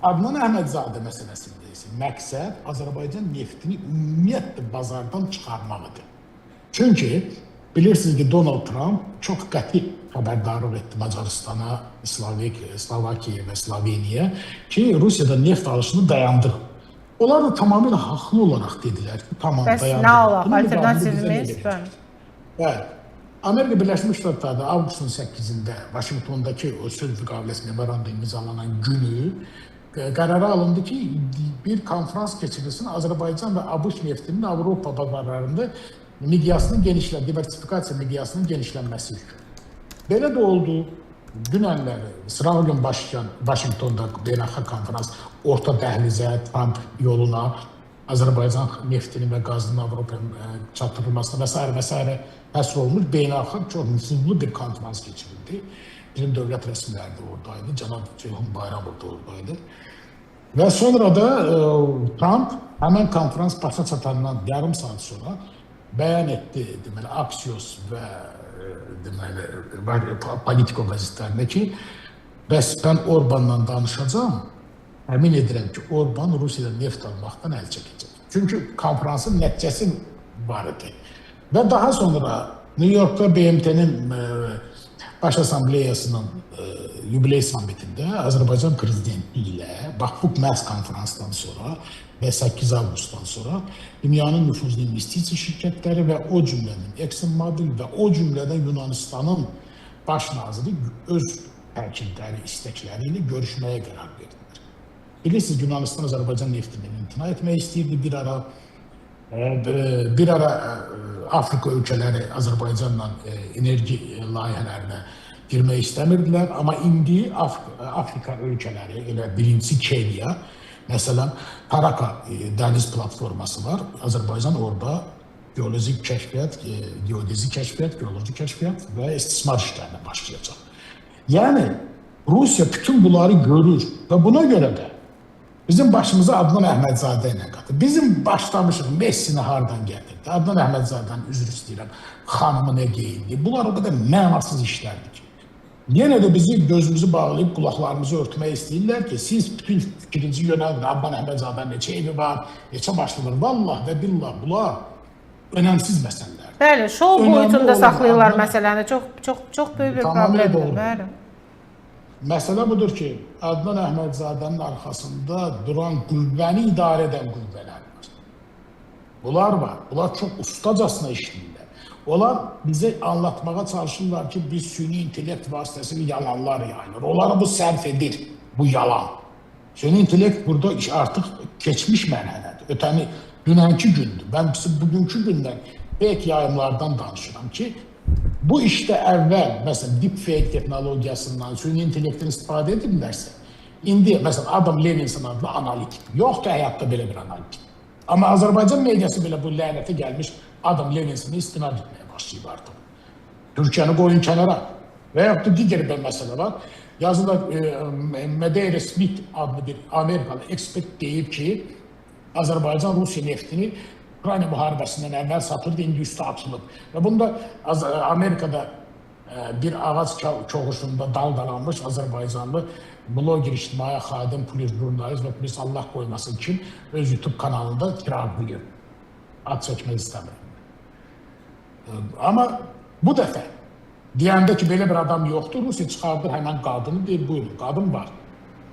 Adnan Əhmədzadə məsələsində isə məqsəd Azərbaycan neftini ümumiyyətlə bazardan çıxarmaqdır. Çünki bilirsiniz ki, Donald Trump çox qəti xəbərdarlıq etdi Macaristana, Slovakiyaya və Sloveniyaya ki, Rusiyada neft alışını dayandırın. Onlar da tamamilə haqlı olaraq dedilər ki, tamam dayandırın. Bəs nə olaq? Alternativimiz? Bəli. Amerika Birləşmiş Ştatları avqustun 8-də Vaşinqtondakı o sülh müqaviləsi memorandumu imzalanan günü qərara alındı ki, bir konferans keçirilsin Azərbaycan və ABŞ neftinin Avropa bazarlarında diversifikasiya miqyasının genişlənməsi üçün. Belə də oldu. Dünənləri sırağı gün başlayan Vaşinqtonda beynəlxalq konferans orta dəhlizə, Trump yoluna, Azərbaycan neftinin və qazının Avropaya çatdırılmasına və s. həsr olmuş beynəlxalq çox nüfuzlu bir konferans keçirildi. Bizim dövlət rəsmiləri də oradaydı, Cənab Ceyhun Bayramov da oradaydı. Və sonra da Trump həmən konferans başa çatandan yarım saat sonra bəyan etdi, deməli, Axios və deməli, Politico qəzetlərində ki, bəs mən Orbanla danışacağım, əmin edirəm ki, Orban Rusiyada neft almaqdan əl çəkəcək. Çünki konferansın nəticəsi var idi. Və daha sonra New York'da BMT'nin Baş Assambleyasının yubiley sammitində Azərbaycan prezidenti ilə bax bu məhz konferansdan sonra və 8 avqustdan sonra dünyanın nüfuzlu investisiya şirkətləri və o cümlədən ExxonMobil və o cümlədən Yunanistanın baş naziri öz təkidləri, istəkləri ilə görüşməyə qərar verdilər. Bilirsiniz, Yunanistan Azərbaycan neftindən imtina etmək istəyirdi bir ara Afrika ölkələri Azərbaycanla enerji layihələrinə girmək istəmirdilər, amma indi Afrika ölkələri, elə birincisi Kenya, məsələn, Paraka dəniz platforması var. Azərbaycan orada geoloji kəşfiyyat, geoloji kəşfiyyat və istismar işlərinə başlayacaq. Yəni, Rusiya bütün bunları görür və buna görə də bizim başımıza Adnan Əhmədzadə ilə qatır. Bizim başlamışıq Messini hardan gətirdi, Adnan Əhmədzadənin üzr istəyirəm, xanımı nə geyindi. Bunlar o qədər mənasız işlərdir ki. Yenə də bizi gözümüzü bağlayıb qulaqlarımızı örtmək istəyirlər ki, siz bütün fikrinizi yönəldin, Adnan Əhmədzadənin neçə evi var, neçə başlıdır. Vallah və billah, bunlar önəmsiz məsələlər. Bəli, şou boyutunda saxlayırlar məsələni. Çox böyük bir problemdir. Bəli. Məsələ budur ki, Adnan Əhmədzadənin arxasında duran qüvvəni idarə edən qüvvələr var. Bunlar var. Bunlar çox ustacasına işləyirlər. Onlar bizə anlatmağa çalışırlar ki, biz süni intellekt vasitəsilə yalanlar yayılır. Onları bu sərf edir, bu yalan. Süni intellekt burada artıq keçmiş mərhələdir. Ötəni dünənki gündür. Mən bugünkü gündən belki yayımlardan danışıram ki, bu işdə əvvəl, məsələn, deepfake texnologiyasından, süni intellektdən istifadə edilirlərsə, indi, məsələn, Adam Levinson adlı analitik, yoxdur həyatda belə bir analitik. Amma Azərbaycan mediası belə bu lənətə gəlmiş Adam Levinsonu istinad etməyə başlayıb artıq. Türkiyəni qoyun kənara. Və yaxud da digər bir məsələ var. Yazıda Medeira Smith adlı bir Amerikalı ekspert deyib ki, Azərbaycan Rusiya neftini Ukrayna müharibəsindən əvvəl satırdı, indi üstü açılıb. Və bunda Amerikada bir ağac çoxuşunda daldalanmış Azərbaycanlı bloger, ictimai xadim, polis jurnalist və polis Allah qoymasın kim öz YouTube kanalında tirarlayır. Ad çəkmək istəmir. Amma bu dəfə deyəndə ki, belə bir adam yoxdur, Rusiya çıxardır həmən qadını, deyir, buyurun, qadın var.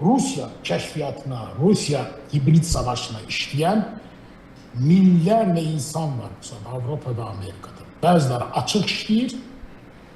Rusiya kəşfiyyatına, Rusiya hibrid savaşına işləyən minlərlə insan var Avropada, Amerikada. Bəziləri açıq işləyir,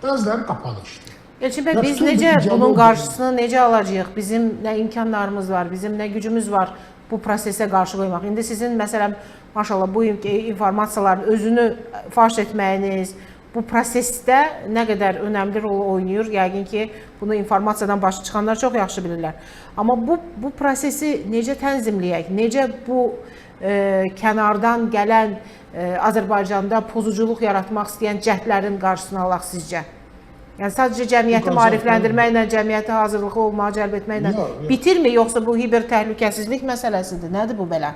bəziləri qapalı işləyir. Elçin bəy, biz necə bunun qarşısını necə alacağıq? Bizim nə imkanlarımız var, bizim nə gücümüz var bu prosesə qarşı qoymaq? İndi sizin, məsələn, maşallah, bu informasiyaların özünü faş etməyiniz bu prosesdə nə qədər önəmli rol oynayır? Yəqin ki, bunu informasiyadan başa çıxanlar çox yaxşı bilirlər. Amma bu prosesi necə tənzimləyək? Necə bu kənardan gələn Azərbaycanda pozuculuq yaratmaq istəyən cəhdlərin qarşısını alaq sizcə? Yəni sadəcə cəmiyyəti maarifləndirməklə, cəmiyyəti hazırlıqlı olmağa cəlb etməklə bitirmi, yoxsa bu hiber təhlükəsizlik məsələsidir? Nədir bu belə?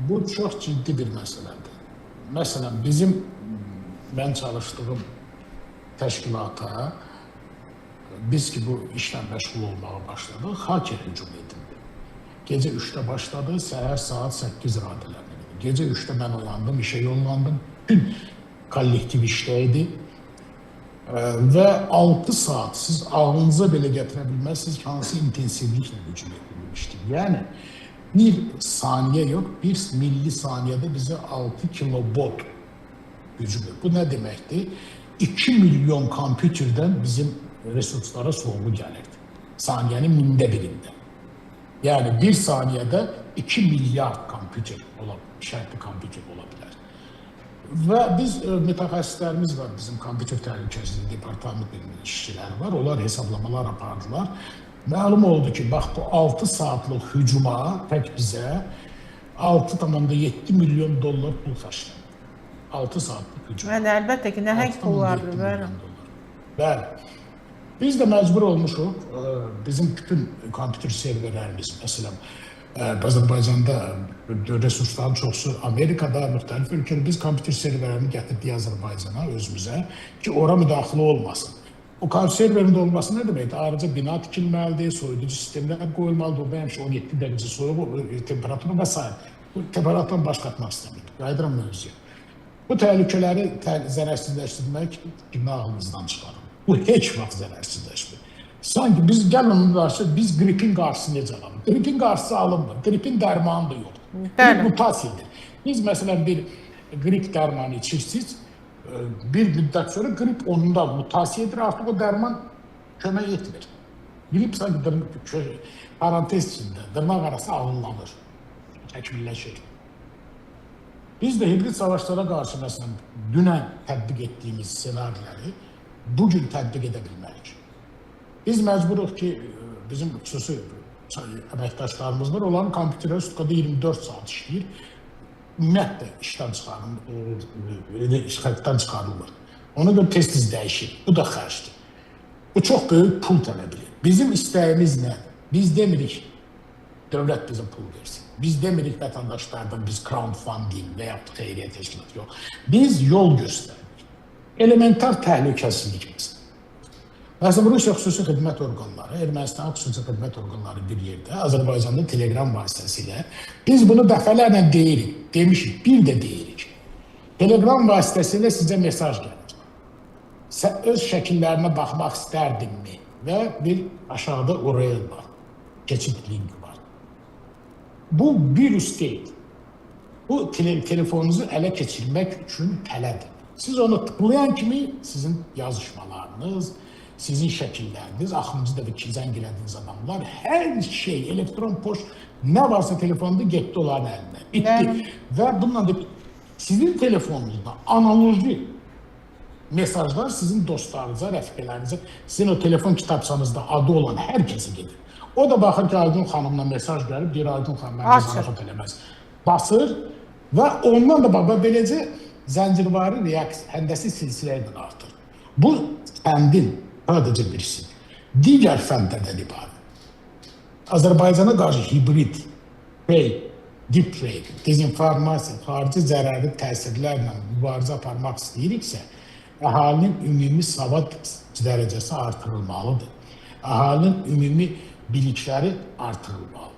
Bu çox ciddi bir məsələdir. Məsələn, mən çalışdığım təşkilata, biz ki bu işlə məşğul olmağa başladıq, haker hücum edildi. Gecə 3-də başladı, səhər saat 8 radələrində. Gecə 3-də mən oyandım, işə yollandım. Bütün kollektiv işdə idi. Və 6 saat siz ağlınıza belə gətirə bilməzsiniz ki, hansı intensivliklə hücum edilmişdir. Yəni, bir saniyə yox, bir milli saniyədə bizə 6 kilobot hücum edir. Bu nə deməkdir? 2 milyon kompüterdən bizim resurslara sorğu gəlirdi. Saniyənin mində birində. Yəni, bir saniyədə 2 milyard kompüter ola, şərtli kompüter ola bilər. Və biz mütəxəssislərimiz var, bizim kompüter təhlükəsizliyi departamentinin işçiləri var, onlar hesablamalar apardılar. Məlum oldu ki, bax bu 6 saatlıq hücuma tək bizə 6,7 milyon dollar pul xərclənir. 6 saatlıq hücum. Yəni, əlbəttə ki, nəhəng pullardır. Bəli. Biz də məcbur olmuşuq, bizim bütün kompüter serverlərimiz, məsələn, Azərbaycanda resursların çoxsu Amerikada, müxtəlif ölkədə biz kompüter serverlərini gətirdik Azərbaycana, özümüzə ki, ora müdaxilə olmasın. O serverin olması nə deməkdir? Ayrıca bina tikilməlidir, soyuducu sistemlər qoyulmalıdır, və həmişə 17 dərəcə soyuq, temperaturu və s. Bu temperaturdan baş qatmaq istəmir. Qayıdıram mövzuya. Bu təhlükələri zərərsizləşdirmək ağlınızdan çıxarın. Bu heç vaxt zərərsizləşmir. Sanki biz gəlin qarşı, biz qripin qarşısı necə alalım? Qripin qarşısı alınmır, qripin dərmanı da yoxdur. Qrip mutasiyadır. Biz məsələn bir qrip dərmanı içirsiniz, bir müddət sonra qrip onunda mutasiyadır, artıq o dərman kömək etmir. Qrip sanki parantez içində, dırnaq arası ağıllanır, təkmilləşir. Biz də hibrid savaşlara qarşı məsələn dünən tətbiq etdiyimiz senariləri bugün tətbiq edə bilmərik. Biz məcburuq ki, bizim xüsusi əməkdaşlarımız var, onların kompüterləri üstüqada 24 saat işləyir. Ümumiyyətlə işğaldan çıxarılır. Ona görə tez-tez dəyişir. Bu da xərcdir. Bu çox böyük pul tələb edir. Bizim istəyimiz nə? Biz demirik, dövlət bizə pul versin. Biz demirik vətəndaşlardan biz crowdfunding və yaxud xeyriyyə təşkilatı yox. Biz yol göstəririk. Elementar təhlükəsizlik məsələn. Məsələn, Rusiya xüsusi xidmət orqanları, Ermənistan xüsusi xidmət orqanları bir yerdə, Azərbaycanda Telegram vasitəsilə biz bunu dəfələrlə deyirik, demişik, bir də deyirik. Telegram vasitəsilə sizə mesaj gəlir. Sən öz şəkillərinə baxmaq istərdinmi? Və bir aşağıda URL var, keçid linki var. Bu virus deyil. Bu telefonunuzu ələ keçirmək üçün tələdir. Siz onu tıklayan kimi sizin yazışmalarınız, sizin şəkilləriniz, axırıncı dəfə ki, zəng elədiyiniz adamlar, hər şey, elektron poçt, nə varsa telefonda getdi onların əlinə. Bitdi. Və bununla da sizin telefonunuzda analoji mesajlar sizin dostlarınıza, rəfiqələrinizə, sizin o telefon kitabçanızda adı olan hər kəsə gedir. O da baxır ki, Aydın xanımla mesaj gəlib, deyir, Aydın xanım, mən zarafat eləməz. Basır və ondan da bax, beləcə zəncirvari reaksiya, həndəsi silsilə ilə artır. Bu fəndin sadəcə birisidir. Digər fəndlərdən ibarət. Azərbaycana qarşı hibrid, deep fake, dezinformasiya, xarici zərərli təsirlərlə mübarizə aparmaq istəyiriksə, əhalinin ümumi savad dərəcəsi artırılmalıdır. Əhalinin ümumi bilikləri artırılmalıdır.